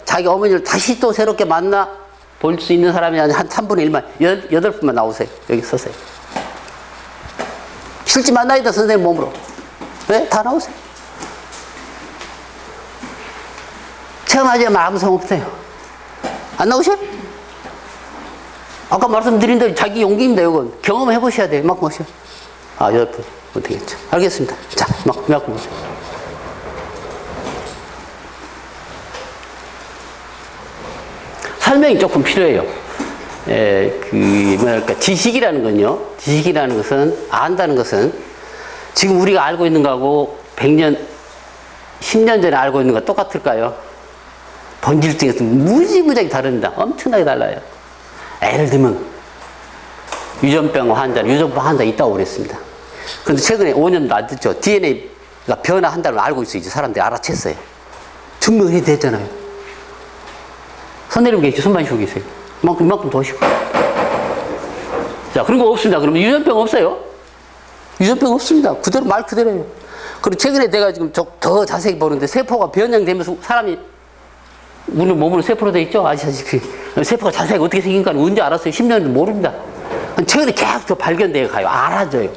자기 어머니를 다시 또 새롭게 만나 볼 수 있는 사람이 한 3분의 1만, 8분만 나오세요. 여기 서세요. 실제 만나야 돼, 선생님 몸으로. 왜? 다 나오세요. 체험하지 마, 아무 소용 없어요. 안 나오셔? 아까 말씀드린 대로 자기 용기입니다, 이건. 경험해 보셔야 돼요. 이만큼 오셔. 아, 8분. 되겠죠. 알겠습니다. 자, 이만큼 오세요. 설명이 조금 필요해요. 지식이라는 건요. 지식이라는 것은, 안다는 것은 지금 우리가 알고 있는 거하고 100년, 10년 전에 알고 있는 거 똑같을까요? 본질적에서 무지무지하게 다릅니다. 엄청나게 달라요. 예를 들면, 유전병 환자 있다고 그랬습니다. 그런데 최근에 5년도 안 됐죠. DNA가 변화한다는 걸 알고 있어요. 이제 사람들이 알아챘어요. 증명이 됐잖아요. 손 내리고 계시죠? 손만 쉬고 계세요. 이만큼 더 쉬고. 자, 그런 거 없습니다. 그러면 유전병 없어요? 유전병 없습니다. 그대로, 말 그대로예요. 그리고 최근에 내가 지금 더 자세히 보는데 세포가 변형되면서 사람이 우리 몸으로 세포로 되어 있죠? 아시다시피. 세포가 자세히 어떻게 생긴가는 언제 알았어요? 10년도 모릅니다. 최근에 계속 더 발견되어 가요. 알아져요.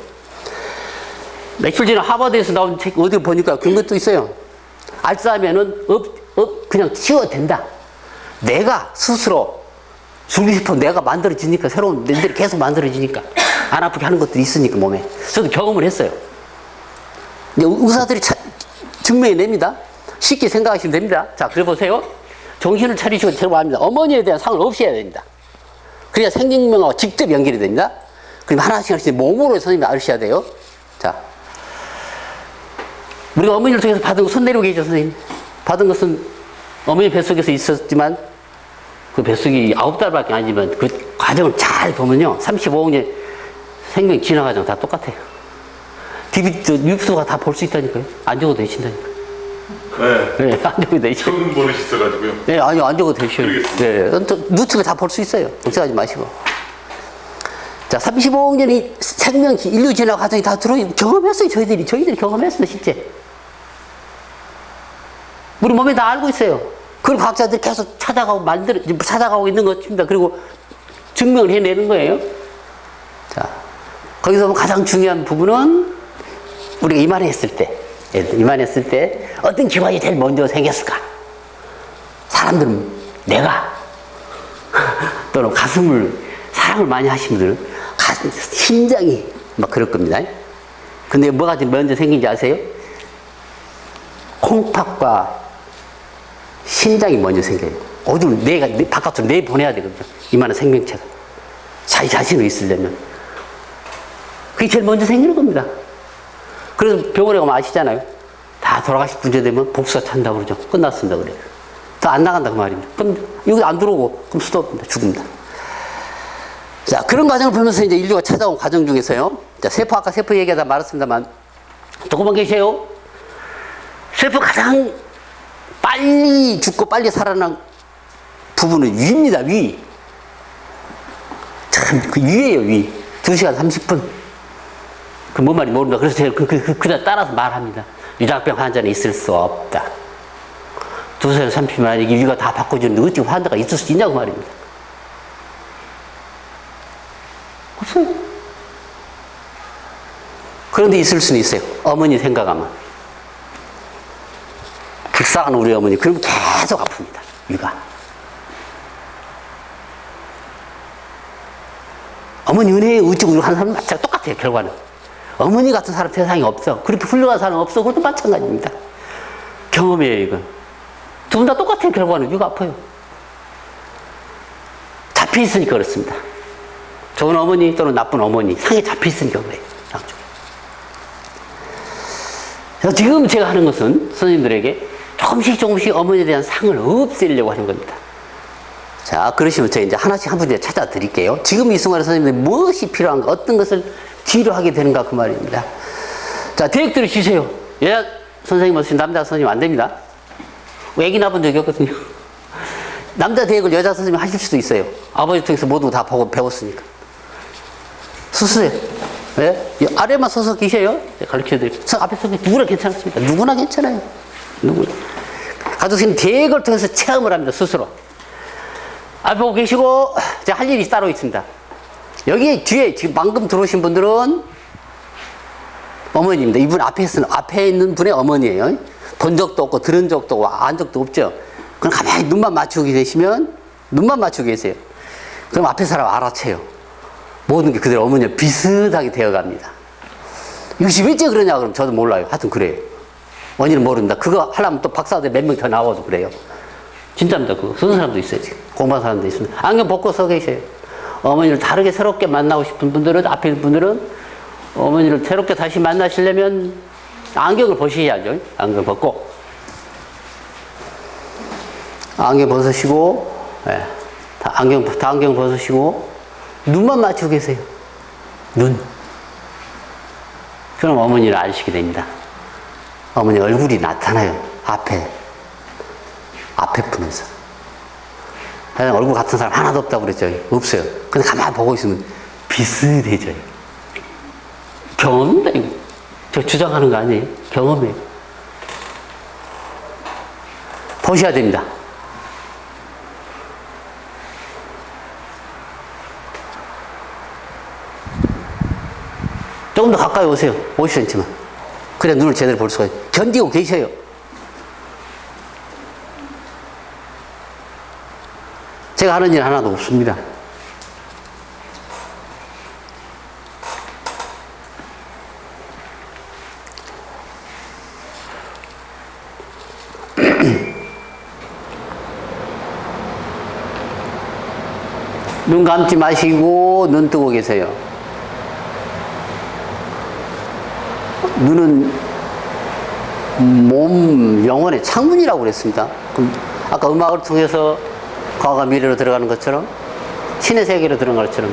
며칠 전에 하버드에서 나온 책 어디 보니까 그런 것도 있어요. 알츠하이머는 그냥 치워도 된다. 내가 스스로 죽고 싶어 내가 만들어지니까 새로운 뇌들이 계속 만들어지니까 안 아프게 하는 것들이 있으니까 몸에. 저도 경험을 했어요. 이제 의사들이 증명해냅니다. 쉽게 생각하시면 됩니다. 자, 그래 보세요. 정신을 차리시고 제가 합니다. 어머니에 대한 상을 없애야 됩니다. 그래야 생명하고 직접 연결이 됩니다. 그럼 하나씩 몸으로 선생님이 알으셔야 돼요. 자, 우리가 어머니를 통해서 받은 거 손 내리고 계시죠, 선생님? 받은 것은 어머니 뱃속에서 있었지만 그 뱃속이 9달밖에 아니지만 그 과정을 잘 보면요. 35억년 생명 진화 과정 다 똑같아요. 뉴스가 다 볼 수 있다니까요. 안 적어도 되신다니까요. 네, 안 적어도 되시죠. 처음 버릇이 있어가지고요. 네, 아니요, 안 적어도 되셔요. 네, 유튜브에 다 볼 수 있어요. 걱정하지 마시고. 자, 35억 년이 생명, 인류 진화 과정이 다 경험했어요, 저희들이 경험했어요, 실제. 우리 몸에 다 알고 있어요. 그리고 과학자들이 계속 찾아가고 있는 것입니다. 그리고 증명을 해내는 거예요. 자, 거기서 보면 가장 중요한 부분은 우리가 이만했을 때 어떤 기관이 제일 먼저 생겼을까? 사람들은 내가 또는 사랑을 많이 하신 분들은 심장이 막 그럴 겁니다. 근데 뭐가 먼저 생긴지 아세요? 콩팥과 심장이 먼저 생겨요. 어디로 바깥으로 내보내야 되거든요. 이만한 생명체가. 자기 자신으로 있으려면. 그게 제일 먼저 생기는 겁니다. 그래서 병원에 가면 아시잖아요. 다 돌아가실 분제 되면 복수가 찬다고 그러죠. 끝났습니다. 그래요. 더 안 나간다 그 말입니다. 그럼 여기 안 들어오고 그럼 스톱입니다. 죽습니다. 자, 그런 과정을 보면서 이제 인류가 찾아온 과정 중에서요. 자, 아까 세포 얘기하다 말았습니다만 조금만 계세요. 세포 가장 빨리 죽고 빨리 살아난 부분은 위입니다. 위. 참, 그 위예요, 위. 2시간 30분. 그 뭔 말인지 모른다. 그래서 제가 그냥 따라서 말합니다. 유장병 환자는 있을 수 없다. 2시간 30분 안에 위가 다 바꿔주는데 어찌 환자가 있을 수 있냐고 말입니다. 없어요. 그런데 있을 수는 있어요. 어머니 생각하면. 불쌍한 우리 어머니. 그러면 계속 아픕니다. 위가. 어머니 은혜에 의지고 하는 사람은 마찬가지 똑같아요. 결과는. 어머니 같은 사람 세상에 없어. 그렇게 훌륭한 사람 없어. 그것도 마찬가지입니다. 경험이에요, 이건. 두 분 다 똑같아요. 결과는. 위가 아파요. 잡혀있으니까 그렇습니다. 좋은 어머니 또는 나쁜 어머니. 상에 잡혀있으니까 그래요. 양쪽에. 그래서 지금 제가 하는 것은 선생님들에게 조금씩 어머니에 대한 상을 없애려고 하는 겁니다. 자, 그러시면 제가 이제 하나씩 한 분씩 찾아 드릴게요. 지금 이 순간에 선생님들 무엇이 필요한가, 어떤 것을 뒤로 하게 되는가 그 말입니다. 자, 대학 들으시세요. 여자 선생님 없이 남자 선생님 안 됩니다. 애기 낳은 적이 없거든요. 남자 대학을 여자 선생님 하실 수도 있어요. 아버지 통해서 모두 다 보고 배웠으니까. 서세요. 네? 아래만 서서 계셔요. 가르쳐 드릴게요. 앞에 서서 누구나 괜찮습니다. 누구나 괜찮아요. 누구나. 가족신 대걸 통해서 체험을 합니다, 스스로. 앞에 보고 계시고, 제가 할 일이 따로 있습니다. 여기 뒤에 지금 방금 들어오신 분들은 어머니입니다. 이분 앞에 있는 분의 어머니예요. 본 적도 없고, 들은 적도 없고, 안 적도 없죠. 그럼 가만히 눈만 맞추고 계시면, 눈만 맞추고 계세요. 그럼 앞에 사람 알아채요. 모든 게 그대로 어머니와 비슷하게 되어 갑니다. 이것이 왜째 그러냐, 그럼 저도 몰라요. 하여튼 그래요. 원인은 모른다. 그거 하려면 또 박사들 몇 명 더 나와도 그래요. 진짜입니다. 그거. 쓰는 사람도 있어요, 지금. 공부하는 사람도 있습니다. 안경 벗고 서 계셔요. 어머니를 다르게 새롭게 만나고 싶은 분들은, 앞에 있는 분들은 어머니를 새롭게 다시 만나시려면 안경을 벗으셔야죠. 안경 벗고. 안경 벗으시고, 네. 안경 벗으시고, 눈만 맞추고 계세요. 눈. 그럼 어머니를 아시게 됩니다. 어머니 얼굴이 나타나요. 앞에 분에서. 얼굴 같은 사람 하나도 없다고 그랬죠. 없어요. 근데 가만히 보고 있으면 비슷해져요. 경험입니다, 이거. 저 주장하는 거 아니에요. 경험이에요. 보셔야 됩니다. 조금 더 가까이 오세요. 50cm만. 그래 눈을 제대로 볼 수가 있어요. 견디고 계셔요. 제가 하는 일 하나도 없습니다. 눈 감지 마시고 눈 뜨고 계세요. 눈은 몸, 영혼의 창문이라고 그랬습니다. 그럼 아까 음악을 통해서 과거가 미래로 들어가는 것처럼, 신의 세계로 들어가는 것처럼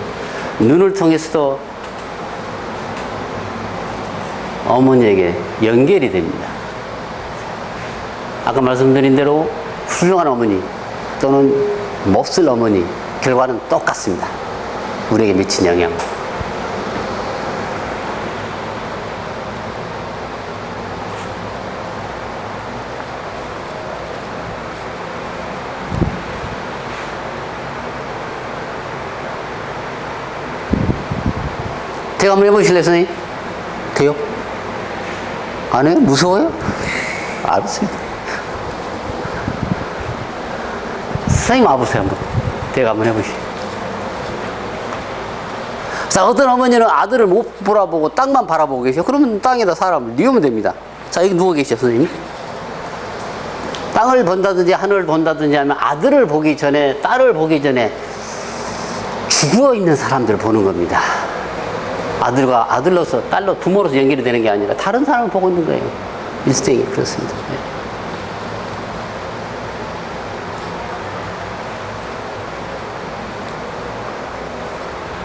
눈을 통해서도 어머니에게 연결이 됩니다. 아까 말씀드린 대로 훌륭한 어머니 또는 몹쓸 어머니 결과는 똑같습니다. 우리에게 미친 영향. 제가 한번 해보실래요, 선생님? 돼요? 안 해요? 무서워요? 알았습니다. 선생님 와보세요, 한번. 제가 한번 해보시죠. 자, 어떤 어머니는 아들을 못 바라보고 땅만 바라보고 계셔. 그러면 땅에다 사람을 뉘우면 됩니다. 자, 여기 누워 계셔, 선생님. 땅을 본다든지 하늘을 본다든지 하면 아들을 보기 전에, 딸을 보기 전에 죽어 있는 사람들을 보는 겁니다. 아들로서, 딸로, 부모로서 연결이 되는 게 아니라 다른 사람을 보고 있는 거예요. 일생이 그렇습니다.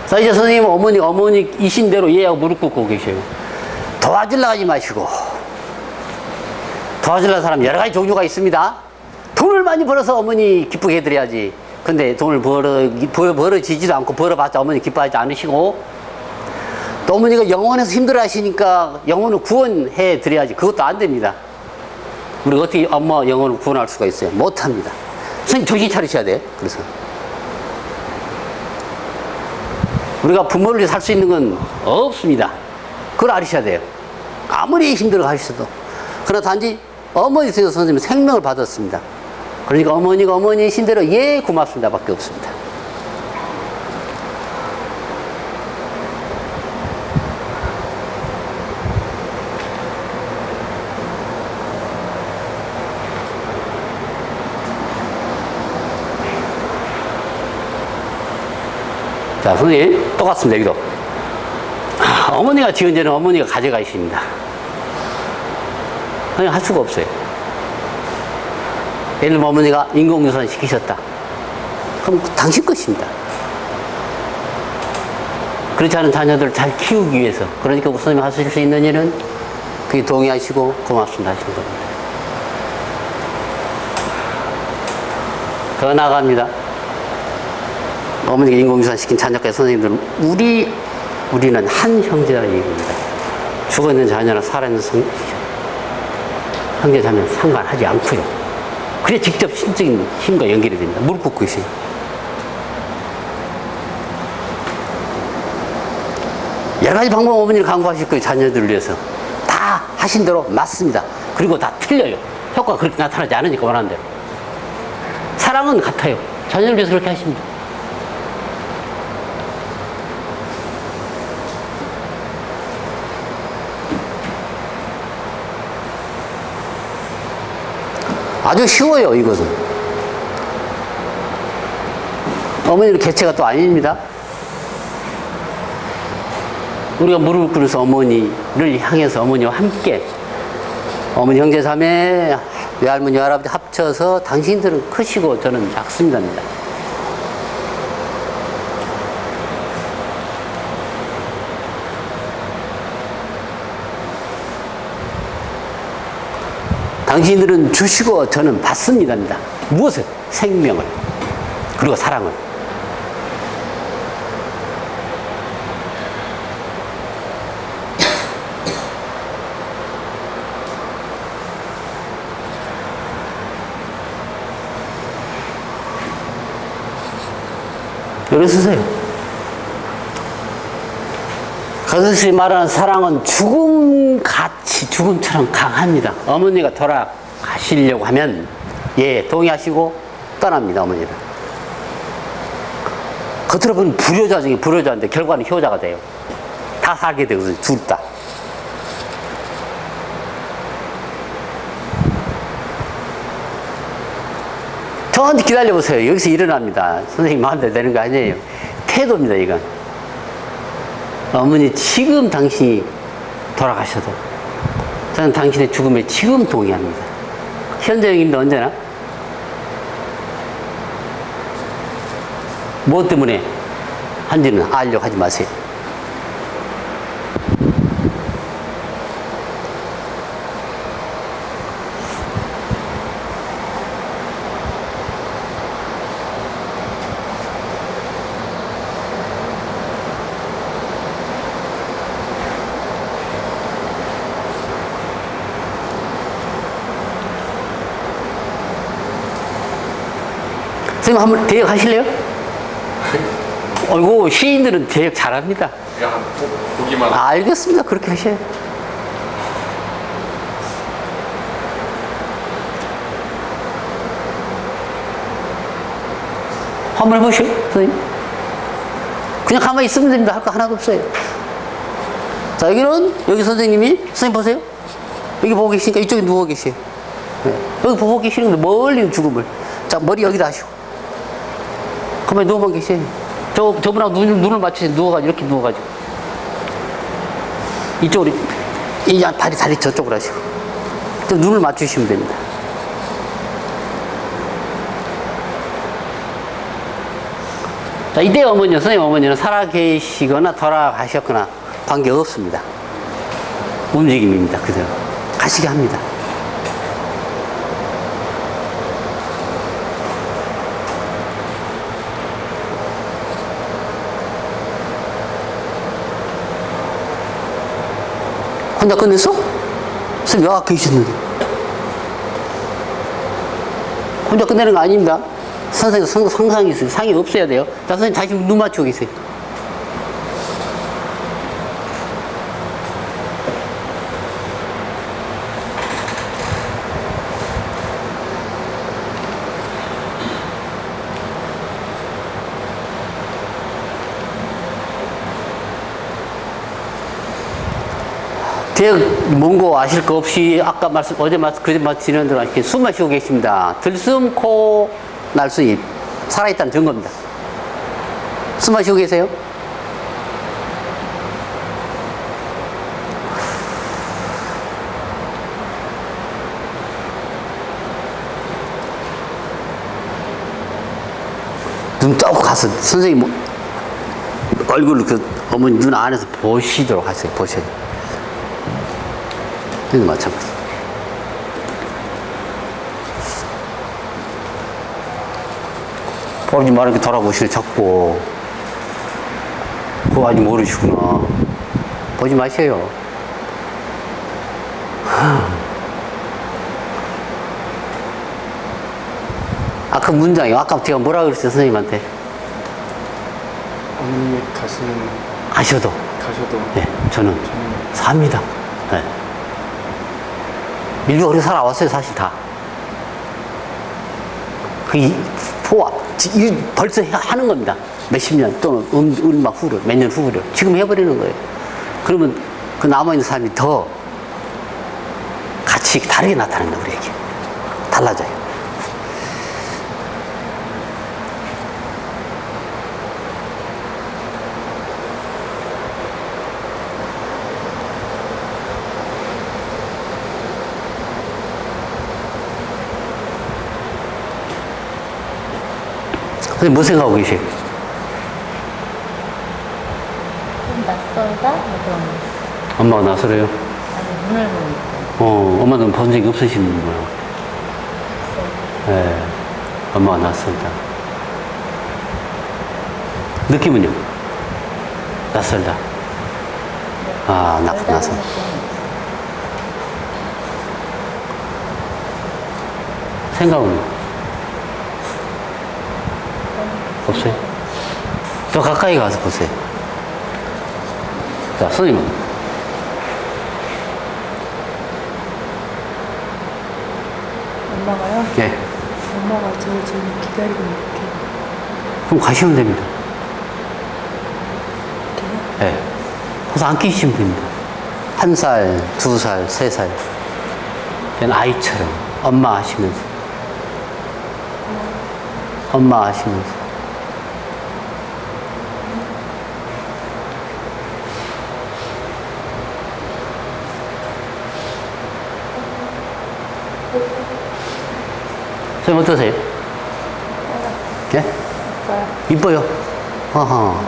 자, 이제 선생님은 어머니이신 대로 얘하고 무릎 꿇고 계셔요. 도와주려고 하지 마시고. 도와주려는 사람 여러 가지 종류가 있습니다. 돈을 많이 벌어서 어머니 기쁘게 해드려야지. 근데 돈을 벌어지지도 않고 벌어봤자 어머니 기뻐하지 않으시고, 또 어머니가 영혼에서 힘들어 하시니까 영혼을 구원해 드려야지. 그것도 안 됩니다. 우리가 어떻게 엄마 영혼을 구원할 수가 있어요? 못 합니다. 선생님 정신 차리셔야 돼요. 그래서 우리가 부모를 위해 살 수 있는 건 없습니다. 그걸 아셔야 돼요. 아무리 힘들어 하셔도. 그러나 단지 어머니 있어서 선생님은 생명을 받았습니다. 그러니까 어머니가 어머니이신 대로 예 고맙습니다 밖에 없습니다. 자, 선생님, 똑같습니다, 여기도. 어머니가 지은 죄는 어머니가 가져가십니다. 그냥 할 수가 없어요. 예를 들면 어머니가 인공유산 시키셨다. 그럼 당신 것입니다. 그렇지 않은 자녀들을 잘 키우기 위해서. 그러니까 선생님이 하실 수 있는 일은 그게 동의하시고 고맙습니다 하시는 겁니다. 더 나아갑니다. 어머니가 인공유산 시킨 자녀까지 선생님들은 우리는 한 형제라는 얘기입니다. 죽어있는 자녀나 살아있는 형제 자녀는 상관하지 않고요. 그래 직접 신적인 힘과 연결이 됩니다. 무릎 꿇고 계세요. 여러 가지 방법 어머니를 강구하실 거예요. 자녀들을 위해서. 다 하신 대로 맞습니다. 그리고 다 틀려요. 효과가 그렇게 나타나지 않으니까 원하는 대로. 사랑은 같아요. 자녀를 위해서 그렇게 하십니다. 아주 쉬워요, 이것은. 어머니는 개체가 또 아닙니다. 우리가 무릎을 꿇어서 어머니를 향해서 어머니와 함께 어머니 형제 자매 외할머니 외할아버지 합쳐서 당신들은 크시고 저는 작습니다입니다. 당신들은 주시고 저는 받습니다입니다. 무엇을? 생명을 그리고 사랑을. 여기 쓰세요. 가슴이 말하는 사랑은 죽음같이 죽음처럼 강합니다. 어머니가 돌아가시려고 하면 예 동의하시고 떠납니다. 어머니는 겉으로 보면 불효자인데 결과는 효자가 돼요. 다 살게 되거든요. 둘 다. 저한테 기다려보세요. 여기서 일어납니다. 선생님 마음대로 되는 거 아니에요. 태도입니다, 이건. 어머니, 지금 당신이 돌아가셔도 저는 당신의 죽음에 지금 동의합니다. 현재형입니다, 언제나. 무엇 때문에 한지는 알려고 하지 마세요. 선생님 한번 대역 하실래요? 어이구 시인들은 대역 잘합니다. 그냥 보기만. 알겠습니다. 그렇게 하셔요. 한번 해보시오, 선생님. 그냥 가만히 있으면 됩니다. 할 거 하나도 없어요. 자, 여기 선생님이, 선생님 보세요. 여기 보고 계시니까 이쪽에 누워 계세요. 네. 여기 보고 계시는데 멀리 죽음을. 자, 머리 여기다 하시고. 가만히 누워만 계세요. 저분하고 눈을 맞추세요. 누워가지고, 이렇게 누워가지고. 이쪽으로, 다리 저쪽으로 하시고. 눈을 맞추시면 됩니다. 자, 이때 선생님 어머니는 살아계시거나 돌아가셨거나 관계없습니다. 움직임입니다. 그대로. 가시게 합니다. 혼자 끝냈어? 선생님 왜 계셨는데? 혼자 끝내는 거 아닙니다. 선생님 상상이 있어요. 상이 없어야 돼요. 자, 선생님 다시 눈 맞추고 계세요. 대역 뭔고 아실 거 없이 아까 어제 그제 말씀드린 대로 이렇게 숨 마시고 계십니다. 들숨, 코, 날숨, 입. 살아있다는 증거입니다. 숨 마시고 계세요? 눈 떠고 가서 선생님 얼굴을 어머니 눈 안에서 보시도록 하세요. 보셔요. 이거 마찬가지. 보지 말고 이렇게 돌아보시네, 자꾸. 그거 아직 모르시구나. 보지 마세요. 아까 문장이 아까 제가 뭐라 그랬어요 선생님한테? 어머님이 가시는 가셔도 가셔도 네, 저는 삽니다. 네. 인류가 그렇게 살아왔어요 사실 다. 벌써 하는 겁니다. 몇십 년 또는 얼마 후를 몇 년 후를 지금 해버리는 거예요. 그러면 그 남아있는 삶이 더 같이 다르게 나타난다 우리에게. 달라져요. 선생님 뭐 생각하고 계세요? 좀 낯설다? 뭐 그런 거. 엄마가 나서래요? 아니, 눈을 보니까. 엄마는 본 적이 없으시는 거예요. 네. 엄마가 낯설다. 느낌은요? 낯설다. 아, 낯설. 생각은요? 없어요? 더 가까이 가서 보세요. 자, 선생님은? 엄마가요? 네. 엄마가 저 지금 기다리고 있게. 그럼 가시면 됩니다. 이렇게요? 네. 가서 안 끼시면 됩니다. 1살, 2살, 3살. 그냥 아이처럼 엄마 하시면서. 엄마 하시면서. 선생님 어떠세요? 예? 이뻐요. 어허.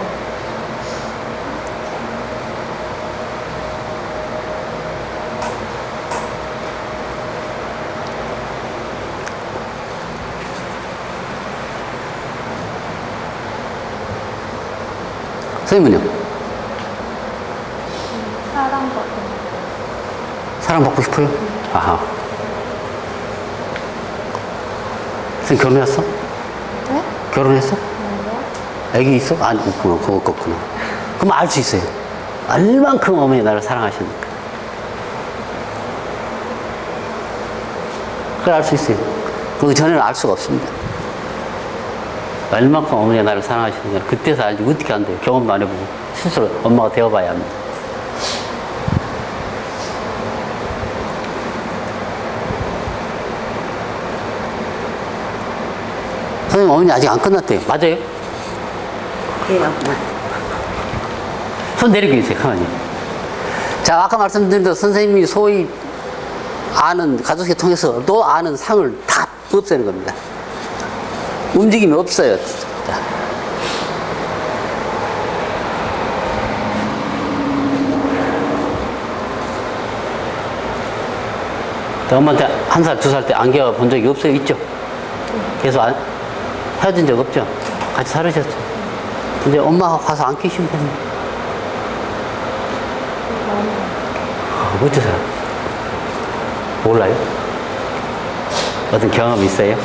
선생님은요? 사랑받고 싶어요? 아하. 선생님 결혼했어? 네? 결혼했어? 애기 있어? 아니, 없구나. 그거 없구나. 그럼 알 수 있어요. 얼만큼 어머니 나를 사랑하시니까. 그걸 알 수 있어요. 그 전에는 알 수가 없습니다. 얼만큼 어머니가 나를 사랑하시는가. 그때서 알지. 어떻게 안 돼요. 경험도 안 해보고. 스스로 엄마가 되어봐야 합니다. 선생님, 어머니 아직 안 끝났대요. 맞아요? 그래요. 손 내리고 계세요, 가만히. 자, 아까 말씀드린 대로 선생님이 소위 아는, 가족회 통해서 또 아는 상을 다 없애는 겁니다. 움직임이 없어요. 자. 엄마한테 1살, 2살 때 안겨 본 적이 없어요? 있죠? 계속 헤어진 적 없죠? 같이 살으셨죠? 근데 엄마가 가서 안 계시면 됩니다. 어쩌세요? 몰라요? 어떤 경험 있어요?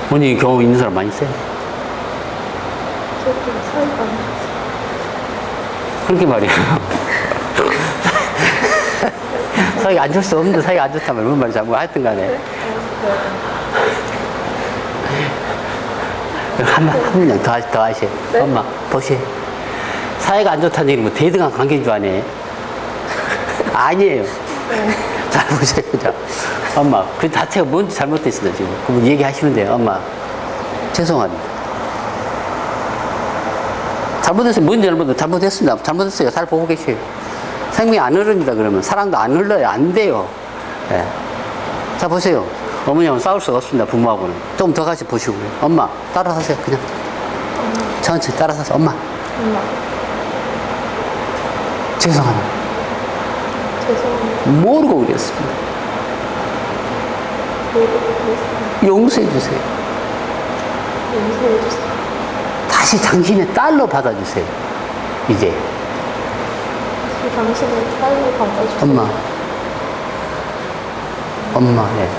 본인이 경험 있는 사람 많이 있어요? 저좀 사이가 안 좋아서. 그렇게 말이에요. 사이가 안 좋을 수 없는데 사이가 안 좋다면 무슨 말인지 뭐 하여튼 간에. 한 명 더 하세요. 네? 엄마, 보세요. 사이가 안 좋다는 얘기는 뭐 대등한 관계인 줄 아네. 아니에요. 네. 잘 보세요. 자, 엄마, 그 자체가 뭔지 잘못됐습니다, 지금. 그럼 얘기하시면 돼요. 엄마, 죄송합니다. 잘못했어요. 뭔지 잘못했습니다. 잘못했어요. 잘 보고 계세요. 생명이 안 흐릅니다, 그러면. 사랑도 안 흘러요. 안 돼요. 네. 자, 보세요. 어머니하고는 싸울 수가 없습니다, 부모하고는. 좀 더 같이 보시고요. 엄마, 따라하세요, 그냥. 천천히 따라서 엄마. 엄마, 죄송합니다. 죄송합니다. 모르고 그랬습니다. 모르고 그랬습니다. 용서해 주세요. 용서해 주세요. 다시 당신의 딸로 받아주세요. 이제. 저 당신을 딸로 받아주세요. 엄마. 엄마, 예.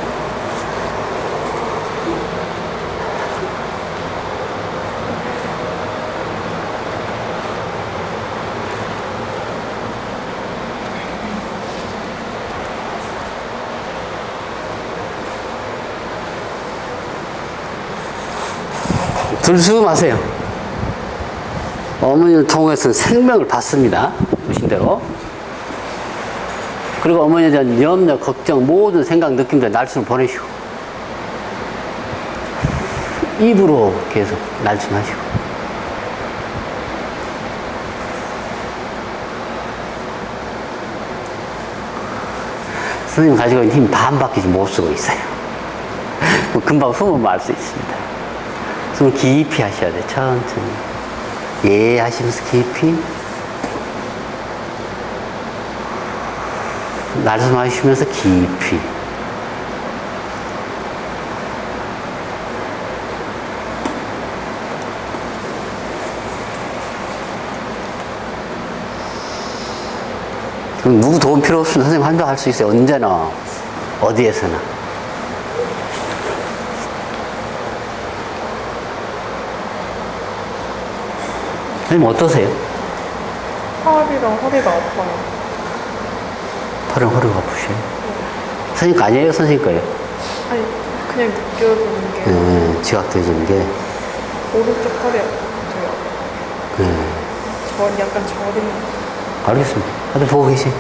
들숨하세요. 어머니를 통해서 생명을 받습니다. 보신 대로. 그리고 어머니에 대한 염려, 걱정, 모든 생각, 느낌들 날숨을 보내시고. 입으로 계속 날숨하시고. 선생님 가지고 있는 힘 반밖에 못 쓰고 있어요. 금방 숨을 알 수 있습니다. 숨을 깊이 하셔야 돼. 천천히. 예 하시면서 깊이. 날숨하시면서 깊이. 그럼 누구 도움 필요 없으면 선생님 한다고 할 수 있어요. 언제나, 어디에서나. 선생님 어떠세요? 팔이랑 허리가 아파요. 팔은 허리가 아프셔요? 선생님 거 아니에요? 선생님 거예요? 아니, 그냥 느껴지는 게 지각되어지는 게. 오른쪽 팔이 아파요. 약간 저리는. 알겠습니다. 다들 보고 계세요.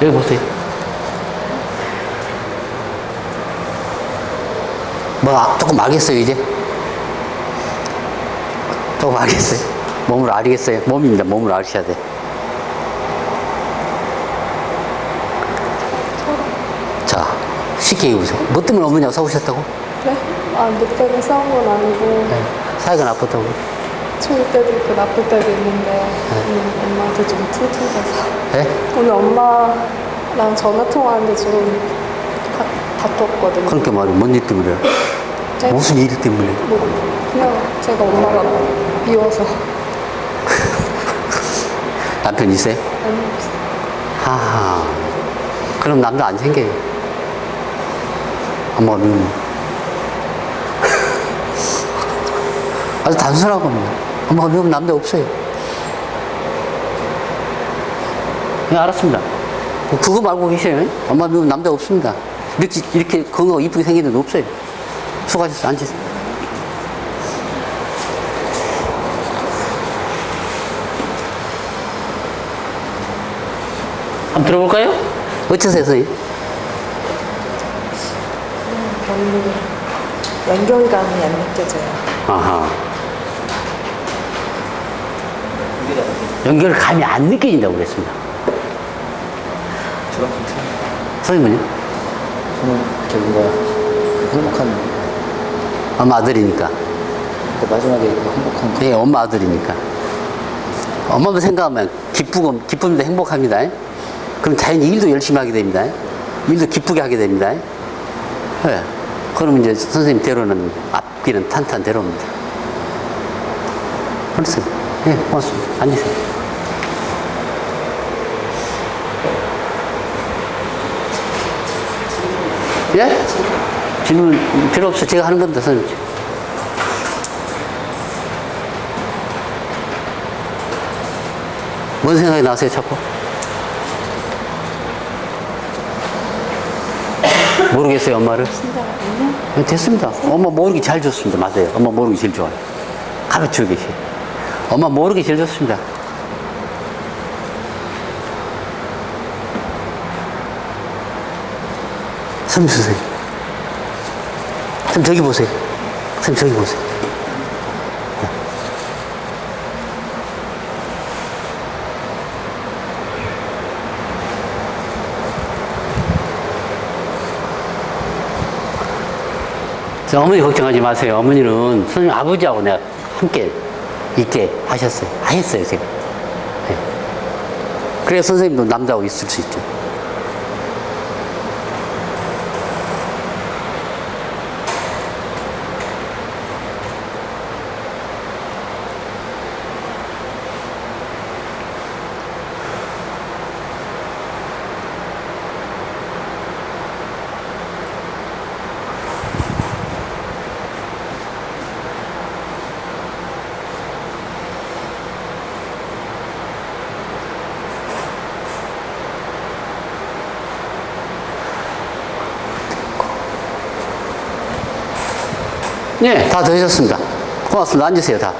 여기 보세요. 조금 알겠어요, 이제? 조금 알겠어요? 몸을 알겠어요? 몸입니다. 몸을 아셔야 돼. 자, 쉽게 얘기해보세요. 뭐 때문에 어머니하고 싸우셨다고? 네? 아, 너 때문에 싸운 건 아니고. 네. 사이가 나빴다고? 좋을 때도 있고 나쁠 때도 있는데 엄마한테 좀 툴툴해서 네? 오늘 엄마랑 전화 통화하는데 좀 다퉜거든요. 그렇게 말해. 뭔 일 때문에? 네? 무슨 일 때문에? 뭐 그냥 제가 엄마가 미워서. 남편 있어요? 아니, 하하. 그럼 남자 안 생겨요. 엄마가 미우면. 아주 단순한 겁니다. 엄마가 미우면 남자 없어요. 네, 알았습니다. 그거 말고 계셔요. 엄마 미우면 남자 없습니다. 이렇게 건강하고 이쁘게 생긴 데는 없어요. 수고하셨어요. 앉으세요. 한번 들어볼까요? 어쩌세요, 선생님? 별로 연결감이 안 느껴져요. 아하. 연결감이 안 느껴진다고 그랬습니다. 선생님은요? 저는 이렇게 뭔가 행복한, 엄마 아들이니까. 마지막에 그 행복한 예, 엄마 아들이니까. 엄마만 생각하면 기쁨도 행복합니다. 그럼 자연히 일도 열심히 하게 됩니다. 일도 기쁘게 하게 됩니다. 예. 그럼 이제 선생님 대로는 앞길은 탄탄대로입니다. 그렇습니다. 예, 고맙습니다. 앉으세요. 예? 질문 필요 없어. 제가 하는 겁니다, 선생님. 뭔 생각이 나세요, 자꾸? 모르겠어요, 엄마를? 네, 됐습니다. 엄마 모르기 잘 좋습니다. 맞아요. 엄마 모르기 제일 좋아요. 가르치고 계세요. 엄마 모르기 제일 좋습니다. 선생님 선생님. 선생님 저기 보세요. 선생님 저기 보세요. 저 어머니 걱정하지 마세요. 어머니는 선생님 아버지하고 내가 함께 있게 하셨어요. 하셨어요, 제가. 네. 그래야 선생님도 남자하고 있을 수 있죠. 네, 다 되셨습니다. 고맙습니다. 앉으세요, 다.